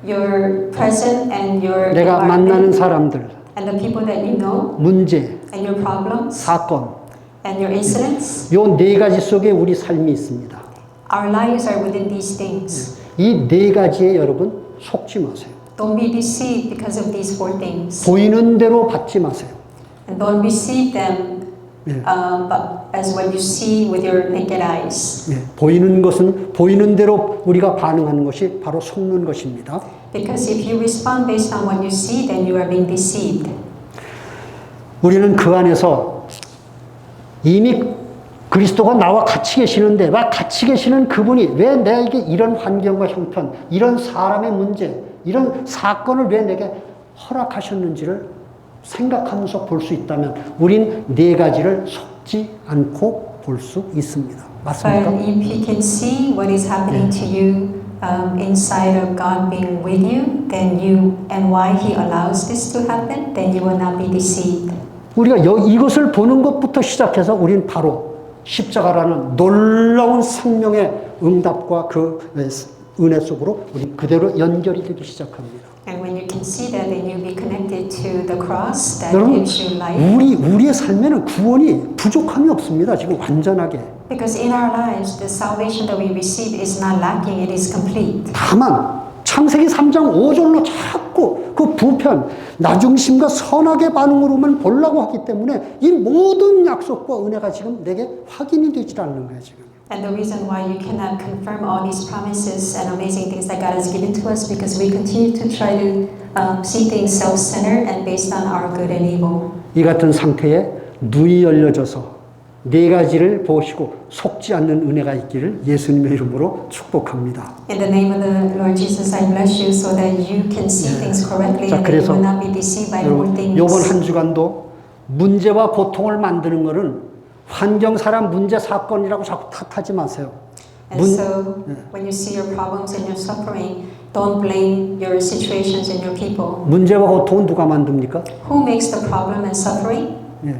Your present and your 내가 만나는 environment, 사람들, and the people that you know, 문제, and your problems, 사건, and your incidents. 요 네 가지 속에 우리 삶이 있습니다. Our lives are within these things. 이 네 가지에 여러분 속지 마세요. Don't be deceived because of these 4 things. 보이는 대로 받지 마세요. And don't receive them 예. but as what you see with your naked eyes. 예, 보이는 것은 보이는 대로 우리가 반응하는 것이 바로 속는 것입니다. Because if you respond based on what you see, then you are being deceived. 우리는 그 안에서 이미 그리스도가 나와 같이 계시는데 와 같이 계시는 그분이 왜 내게 이런 환경과 형편, 이런 사람의 문제, 이런 사건을 왜 내게 허락하셨는지를 생각하면서 볼 수 있다면 우린 네 가지를 속지 않고 볼 수 있습니다. 맞습니까? But if you can see what is happening to you inside of God being with you, then you and why He allows this to happen, then you will not be deceived. 우리가 이것을 보는 것부터 시작해서 우린 바로 십자가라는 놀라운 생명의 응답과 그 은혜 속으로 우리 그대로 연결이 되기 시작합니다. And when you can see that, then you'll be connected to the cross that 여러분, gives you life. 우리의 삶에는 구원이 부족함이 없습니다. 지금 완전하게. Because in our lives, the salvation that we receive is not lacking, it is complete. 다만 창세기 3장 5절로 자꾸 그 부편, 나중심과 선악의 반응으로만 보려고 하기 때문에 이 모든 약속과 은혜가 지금 내게 확인이 되질 않는 거예요, 지금. And the reason why you cannot confirm all these promises and amazing things that God has given to us, because we continue to try to see things self-centered and based on our good and evil. 이 같은 상태에 눈이 열려져서 네 가지를 보시고 속지 않는 은혜가 있기를 예수님의 이름으로 축복합니다. In the name of the Lord Jesus, I bless you so that you can see things correctly 자, and that you 그래서 will not be deceived by more 여러분, things. 이번 한 주간도 문제와 고통을 만드는 것은 환경, 사람, 문제, 사건이라고 자꾸 탓하지 마세요. And so, when you see your problems and your suffering, don't blame your situations and your people. 문제와 고통은 누가 만듭니까? Who makes the problem and suffering? 예.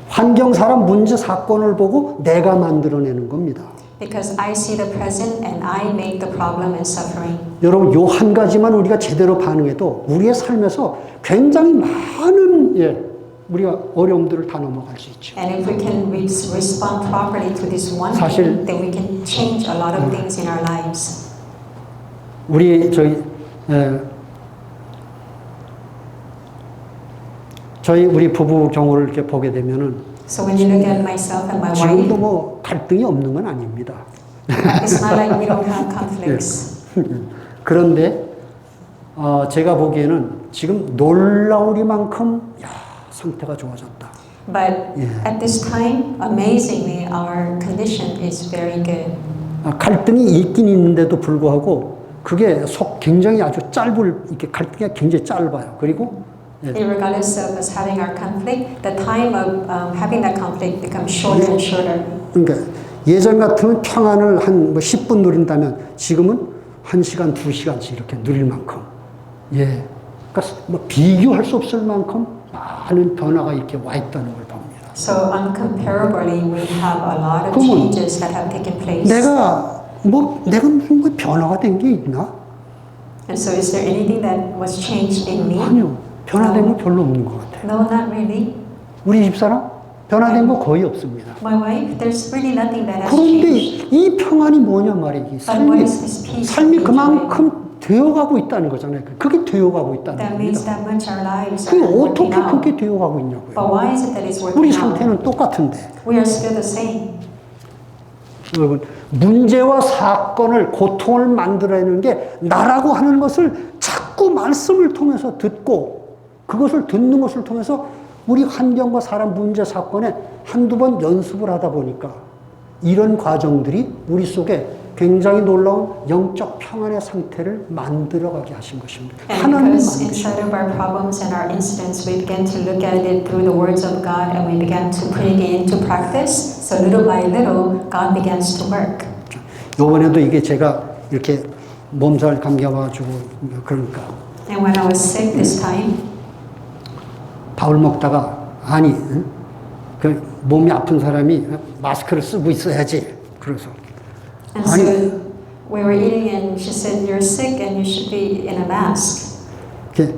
환경, 사람, 문제, 사건을 보고 내가 만들어내는 겁니다. Because I see the present and I make the problem and suffering. 여러분, 요 한 가지만 우리가 제대로 반응해도 우리의 삶에서 굉장히 많은 우리가 어려움들을 다 넘어갈 수 있죠. And if we can respond properly to this one 사실 thing, then we can change a lot of things in our lives. 우리 부부 경우를 이렇게 보게 되면은 So when you look at myself and my 지금도 wife, 뭐 갈등이 없는 건 아닙니다. it's not like we don't have conflicts. 그런데 제가 보기에는 지금 놀라우리만큼 상태가 좋아졌다. But at this time, amazingly, our condition is very good. 갈등이 있긴 있는데도 불구하고 그게 굉장히 아주 이렇게 갈등이 굉장히 짧아요. 그리고 Regardless of us having our conflict, the time of having that conflict becomes shorter and shorter. 그러니까 예전 같으면 평안을 한 10분 누린다면 지금은 1시간, 2시간씩 이렇게 누릴 만큼, 그러니까 뭐 비교할 수 없을 만큼 많은 변화가 이렇게 와 있다는 걸 봅니다. So uncomparably, we have a lot of changes that have taken place. 내가 무슨 변화가 된 게 있나? And so, is there anything that was changed in me? 아니요. 변화된 거 별로 없는 것 같아요. No, not really. 우리 집사람 변화된 거 거의 없습니다. My wife, there's really nothing that has 그런데 changed. 이 평안이 뭐냐 말이지. But what is this peace? 삶이 그만큼 되어가고 있다는 거잖아요. 그게 되어가고 있다는 That means 겁니다. that much our lives 그게 are 어떻게 working out. 그렇게 되어가고 있냐고요. But why is it that it's 우리 working out? 상태는 똑같은데. We are still the same. 여러분, 문제와 사건을, 고통을 만들어내는 게 나라고 하는 것을 자꾸 말씀을 통해서 듣고 그것을 듣는 것을 통해서 우리 환경과 사람 문제 사건에 한두 번 연습을 하다 보니까 이런 과정들이 우리 속에 굉장히 놀라운 영적 평안의 상태를 만들어가게 하신 것입니다. And 하나님 because 만드신 inside of our problems and our incidents, we began to look at it through the words of God and we began to put it into practice. So little by little, God begins to work. 요번에도 이게 제가 이렇게 몸살 감기 와가지고 그러니까 And when I was sick this time, 밥을 먹다가 아니 그 몸이 아픈 사람이 마스크를 쓰고 있어야지 그래서 and 아니 so we were eating and she said, "You're sick and you should be in a mask." 이렇게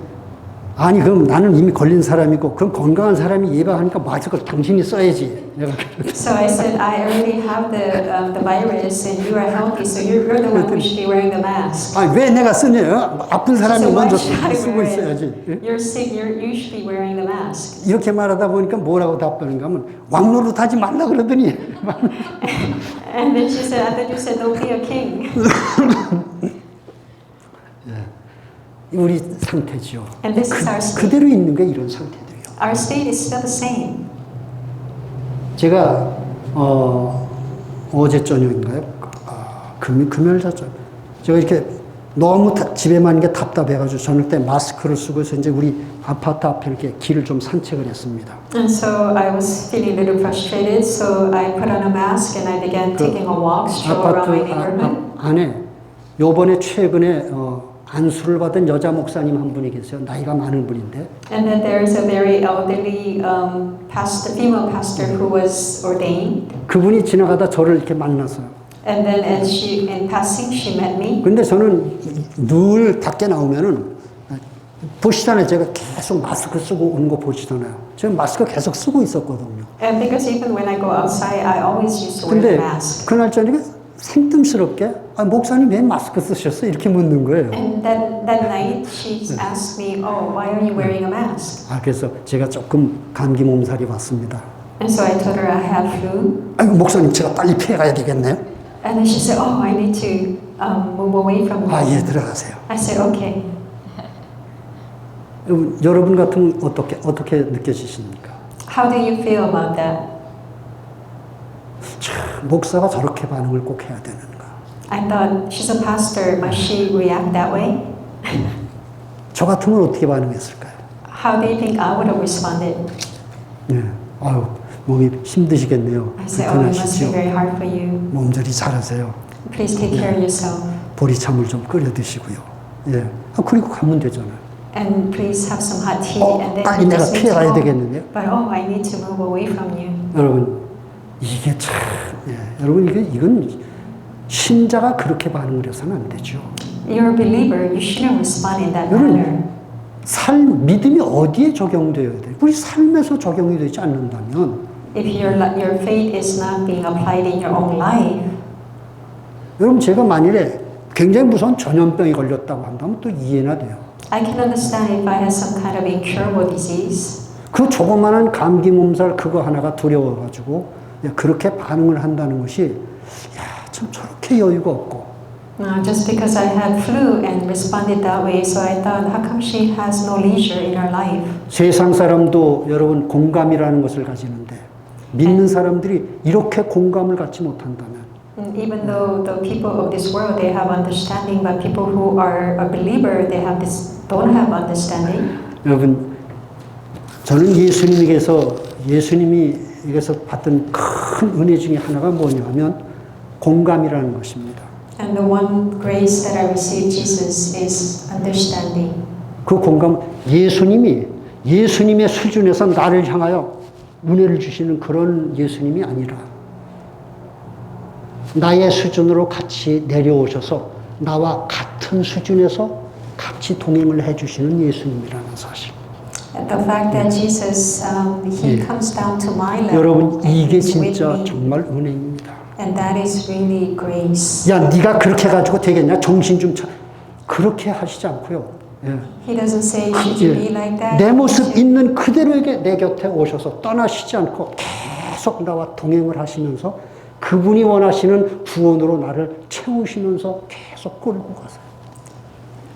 아니 그럼 나는 이미 걸린 사람이고 그럼 건강한 사람이 예방하니까 마스크를 당신이 써야지. 내가 So I said, "I already have the virus and you are healthy, so you're the one who should be wearing the mask." 아니 왜 내가 쓰냐? 아픈 She 사람이 said, "Why 먼저 should I 쓰고 wear 있어야지. it? You're sick. You should be wearing the mask." 이렇게 말하다 보니까 뭐라고 답하는가 하면 왕노릇 하지 말라 그러더니 And then she said, "I thought you said don't be a king." 우리 상태죠. And this is our state. 그대로 있는 게 이런 상태들이요. Our state is still the same. 제가 어제 저녁인가요? 금요일 저녁. 제가 이렇게 너무 집에만 있는 게 답답해가지고 저녁 때 마스크를 쓰고 해서 이제 우리 아파트 앞에 이렇게 길을 좀 산책을 했습니다. And so I was feeling a little frustrated, so I put on a mask and I began taking a walk, stroll around my neighborhood. 안에 요번에 최근에 안수를 받은 여자 목사님 한 분이 계세요. 나이가 많은 분인데. And then there's a very elderly pastor, female pastor who was ordained. 그분이 지나가다 저를 이렇게 만났어요. And then as she, in passing, she met me. 근데 저는 늘 밖에 나오면은 보시잖아요. 제가 계속 마스크 쓰고 오는 거 보시잖아요. 제가 마스크 계속 쓰고 있었거든요. And because even when I go outside, I always used to wear the 근데 mask. 그날 저녁에 생뚱스럽게 목사님 왜 마스크 쓰셨어? 이렇게 묻는 거예요. And that night, she asked me, "Oh, why are you wearing a mask?" 그래서 제가 조금 감기 몸살이 왔습니다. And so I told her I have flu. 아이고 목사님 제가 빨리 피해 가야 되겠네요. And then she said, "Oh, I need to move away from you." 예, 들어가세요. I said, "Okay." 여러분 같으면 어떻게 느껴지십니까? How do you feel about that? 참, 목사가 저렇게 반응을 꼭 해야 되는가? I thought, she's a pastor, must she react that way? 저 같으면 어떻게 반응했을까요? How do you think I would have responded? 네, 아유 몸이 힘드시겠네요. I said, "Oh, it must be 불편하시죠. very hard for you. 몸조리 잘하세요. Please take care of yourself. 보리차물 좀 끓여 드시고요. 예, 그리고 가면 되잖아요. And please have some hot tea." And then 빨리 you 내가 just need 피해 to 가야 go. 되겠는데요. But oh, I need to move away from you. 여러분 이게 참, 여러분 이건 신자가 그렇게 반응을 해서는 안 되죠. You're a believer, you shouldn't respond in that 여러분, manner. 믿음이 어디에 적용되어야 돼요? 우리 삶에서 적용이 되지 않는다면 If your faith is not being applied in your own life, 여러분 제가 만일에 굉장히 무서운 전염병이 걸렸다고 한다면 또 이해나 돼요. I can understand if I had some kind of incurable disease. 그 조그마한 감기 몸살 그거 하나가 두려워가지고 그렇게 반응을 한다는 것이 참 저렇게 여유가 없고 Just because I had flu and responded that way, so I thought, how come she has no leisure in her life? 세상 사람도 여러분 공감이라는 것을 가지는데 믿는 사람들이 이렇게 공감을 갖지 못한다면 And even though the people of this world, they have understanding, but people who are a believer, they have don't have understanding. 여러분 저는 예수님에게서 받던 큰 은혜 중에 하나가 뭐냐면 공감이라는 것입니다. And the one grace that I received Jesus is understanding. 그 공감 예수님의 수준에서 나를 향하여 은혜를 주시는 그런 예수님이 아니라 나의 수준으로 같이 내려오셔서 나와 같은 수준에서 같이 동행을 해주시는 예수님이라는 사실. The fact that Jesus, He comes down to my level 여러분 and 이게 He's with 진짜 me. 정말 은혜입니다. And that is really grace. 야 네가 그렇게 가지고 되겠냐? 정신 좀 차. 그렇게 하시지 않고요. 예. He doesn't say, should you be like that? 내 모습 있는 그대로에게 내 곁에 오셔서 떠나시지 않고 계속 나와 동행을 하시면서 그분이 원하시는 구원으로 나를 채우시면서 계속 끌고 가세요.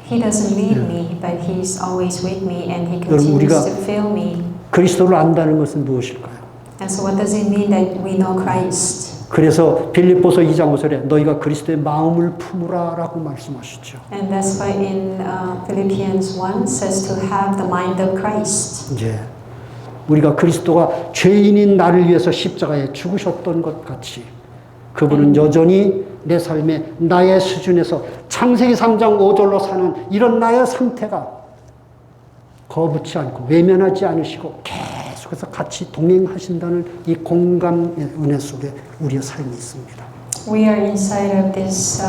He doesn't leave me, but He's always with me and He 여러분, 우리가 continues to fill me. 그리스도를 안다는 것은 무엇일까요? And so what does it mean that we know Christ? 그래서 빌립보서 2장 5절에 너희가 그리스도의 마음을 품으라라고 말씀하시죠. And that's why in Philippians 1 says to have the mind of Christ. 이제 우리가 그리스도가 죄인인 나를 위해서 십자가에 죽으셨던 것 같이 그분은 여전히 내 삶에 나의 수준에서 창세기 3장 5절로 사는 이런 나의 상태가 거부치 않고 외면하지 않으시고 계속해서 같이 동행하신다는 이 공감의 은혜 속에 우리의 삶이 있습니다. We are inside of this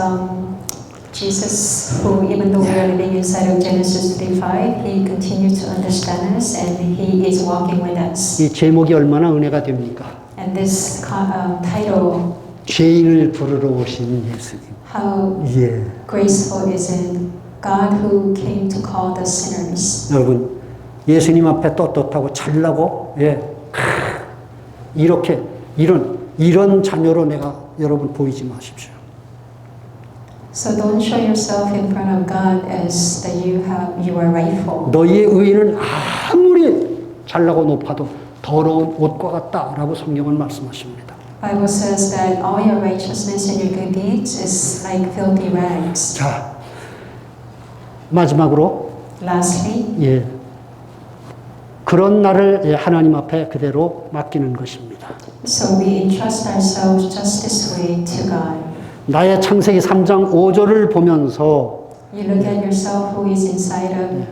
Jesus who, even though we are living inside of Genesis 3:5, He continues to understand us and He is walking with us. 이 제목이 얼마나 은혜가 됩니까? And this title, 죄인을 부르러 오신 예수님. how 예. graceful is it? God who came to call the sinners. 여러분 예수님 앞에 떳떳하고 잘나고 이렇게 이런 자녀로 내가 여러분 보이지 마십시오. So don't show yourself in front of God as that you are rightful. 너희의 의는 아무리 잘나고 높아도 더러운 옷과 같다라고 성경은 말씀하십니다. Bible says that all your righteousness and your good deeds is like filthy rags. 자, 마지막으로 Lastly, 그런 나를 하나님 앞에 그대로 맡기는 것입니다. so we entrust ourselves just this way to God. 나의 창세기 3장 5절을 보면서 You look at yourself who is inside of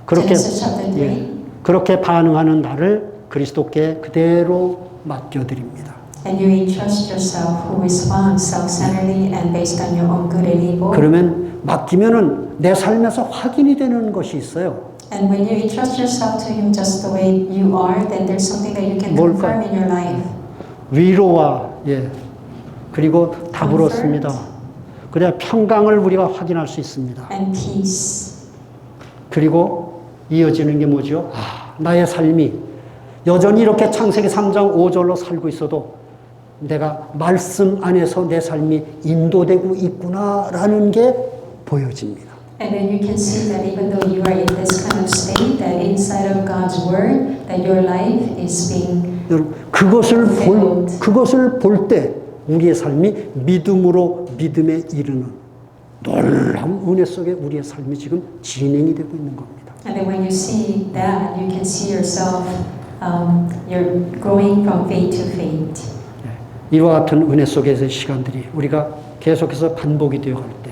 그렇게 Genesis chapter 3, 그렇게 반응하는 나를 그리스도께 그대로 맡겨드립니다. and you entrust yourself who responds self-centeredly and based on your own good and evil. 그러면 맡기면은 내 삶에서 확인이 되는 것이 있어요. And when you entrust yourself to Him just the way you are, then there's something that you can confirm in your life. 위로와 그리고 답을 얻습니다. 그래야 평강을 우리가 확인할 수 있습니다. And peace. 그리고 이어지는 게 뭐죠? 나의 삶이 여전히 이렇게 창세기 3장 5절로 살고 있어도 내가 말씀 안에서 내 삶이 인도되고 있구나라는 게 보여집니다. And then you can see that even though you are in this kind of state, that inside of God's Word, that your life is being 여러분, 그것을 볼 때 우리의 삶이 믿음으로 믿음에 이르는 놀라운 은혜 속에 우리의 삶이 지금 진행이 되고 있는 겁니다. And then when you see that, you can see yourself, you're growing from faith to faith. 이와 같은 은혜 속에서의 시간들이 우리가 계속해서 반복이 되어갈 때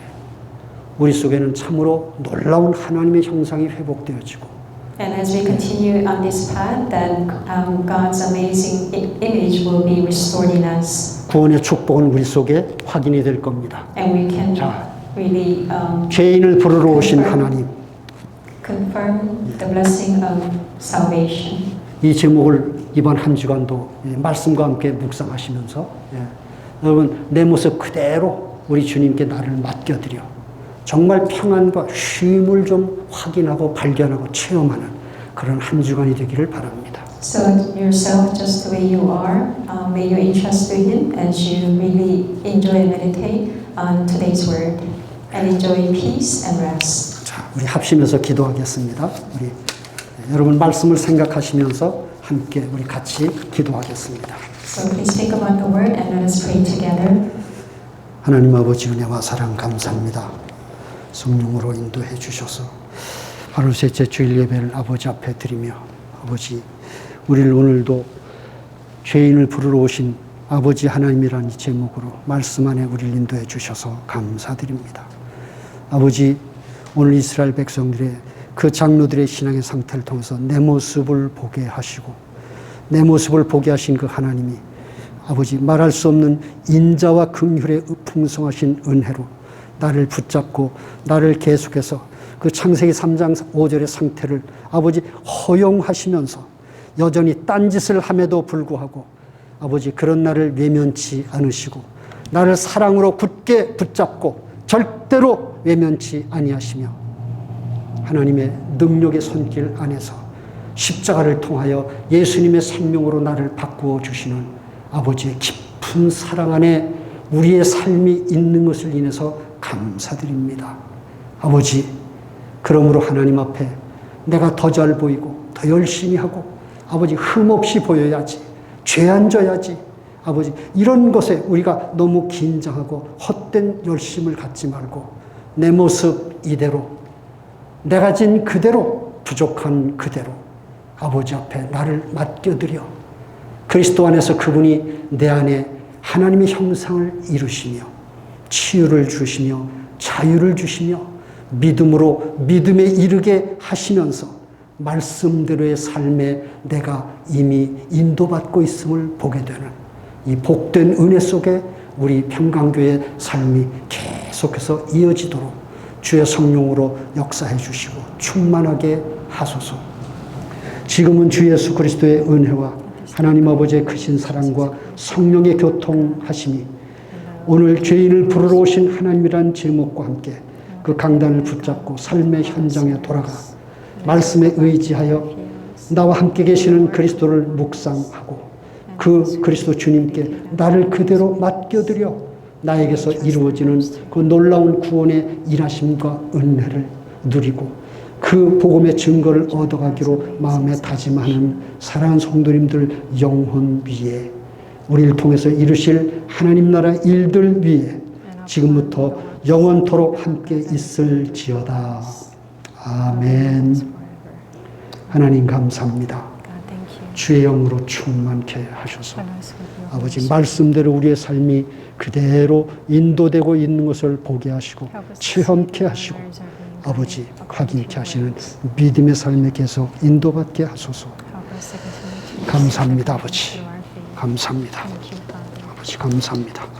우리 속에는 참으로 놀라운 하나님의 형상이 회복되어지고 And as we continue on this path, then God's amazing image will be restored in us. 구원의 축복은 우리 속에 확인이 될 겁니다. And we can 자, really 죄인을 부르러 오신 하나님, confirm the blessing of salvation. 이 제목을 이번 한 주간도 말씀과 함께 묵상하시면서 여러분 내 모습 그대로 우리 주님께 나를 맡겨드려 정말 평안과 쉼을 좀 확인하고 발견하고 체험하는 그런 한 주간이 되기를 바랍니다. So yourself just the way you are, may you entrust to Him as you really enjoy and meditate on today's word and enjoy peace and rest. 자, 우리 합심해서 기도하겠습니다. 우리 여러분 말씀을 생각하시면서 함께 우리 같이 기도하겠습니다. So please think about the word and let us pray together. 하나님 아버지 은혜와 사랑 감사합니다. 성령으로 인도해 주셔서 하루 셋째 주일 예배를 아버지 앞에 드리며 아버지 우리를 오늘도 죄인을 부르러 오신 아버지 하나님이라는 제목으로 말씀 안에 우리를 인도해 주셔서 감사드립니다. 아버지 오늘 이스라엘 백성들의 그 장로들의 신앙의 상태를 통해서 내 모습을 보게 하시고 내 모습을 보게 하신 그 하나님이 아버지 말할 수 없는 인자와 긍휼의 풍성하신 은혜로 나를 붙잡고 나를 계속해서 그 창세기 3장 5절의 상태를 아버지 허용하시면서 여전히 딴짓을 함에도 불구하고 아버지 그런 나를 외면치 않으시고 나를 사랑으로 굳게 붙잡고 절대로 외면치 아니하시며 하나님의 능력의 손길 안에서 십자가를 통하여 예수님의 생명으로 나를 바꾸어 주시는 아버지의 깊은 사랑 안에 우리의 삶이 있는 것을 인해서 감사드립니다. 아버지, 그러므로 하나님 앞에 내가 더 잘 보이고 더 열심히 하고 아버지 흠없이 보여야지, 죄 안 져야지, 아버지, 이런 것에 우리가 너무 긴장하고 헛된 열심을 갖지 말고 내 모습 이대로, 내가 진 그대로, 부족한 그대로 아버지 앞에 나를 맡겨드려 그리스도 안에서 그분이 내 안에 하나님의 형상을 이루시며 치유를 주시며 자유를 주시며 믿음으로 믿음에 이르게 하시면서 말씀대로의 삶에 내가 이미 인도받고 있음을 보게 되는 이 복된 은혜 속에 우리 평강교회의 삶이 계속해서 이어지도록 주의 성령으로 역사해 주시고 충만하게 하소서. 지금은 주 예수 그리스도의 은혜와 하나님 아버지의 크신 사랑과 성령의 교통하심이 오늘 죄인을 부르러 오신 하나님이란 제목과 함께 그 강단을 붙잡고 삶의 현장에 돌아가 말씀에 의지하여 나와 함께 계시는 그리스도를 묵상하고 그 그리스도 주님께 나를 그대로 맡겨드려 나에게서 이루어지는 그 놀라운 구원의 일하심과 은혜를 누리고 그 복음의 증거를 얻어가기로 마음에 다짐하는 사랑하는 성도님들 영혼 위에 우리를 통해서 이루실 하나님 나라 일들 위에 지금부터 영원토록 함께 있을지어다. 아멘. 하나님 감사합니다. 주의 영으로 충만케 하셔서 아버지 말씀대로 우리의 삶이 그대로 인도되고 있는 것을 보게 하시고 체험케 하시고 아버지 확인케 하시는 믿음의 삶에 계속 인도받게 하소서. 감사합니다. 아버지 감사합니다. 아버지 감사합니다.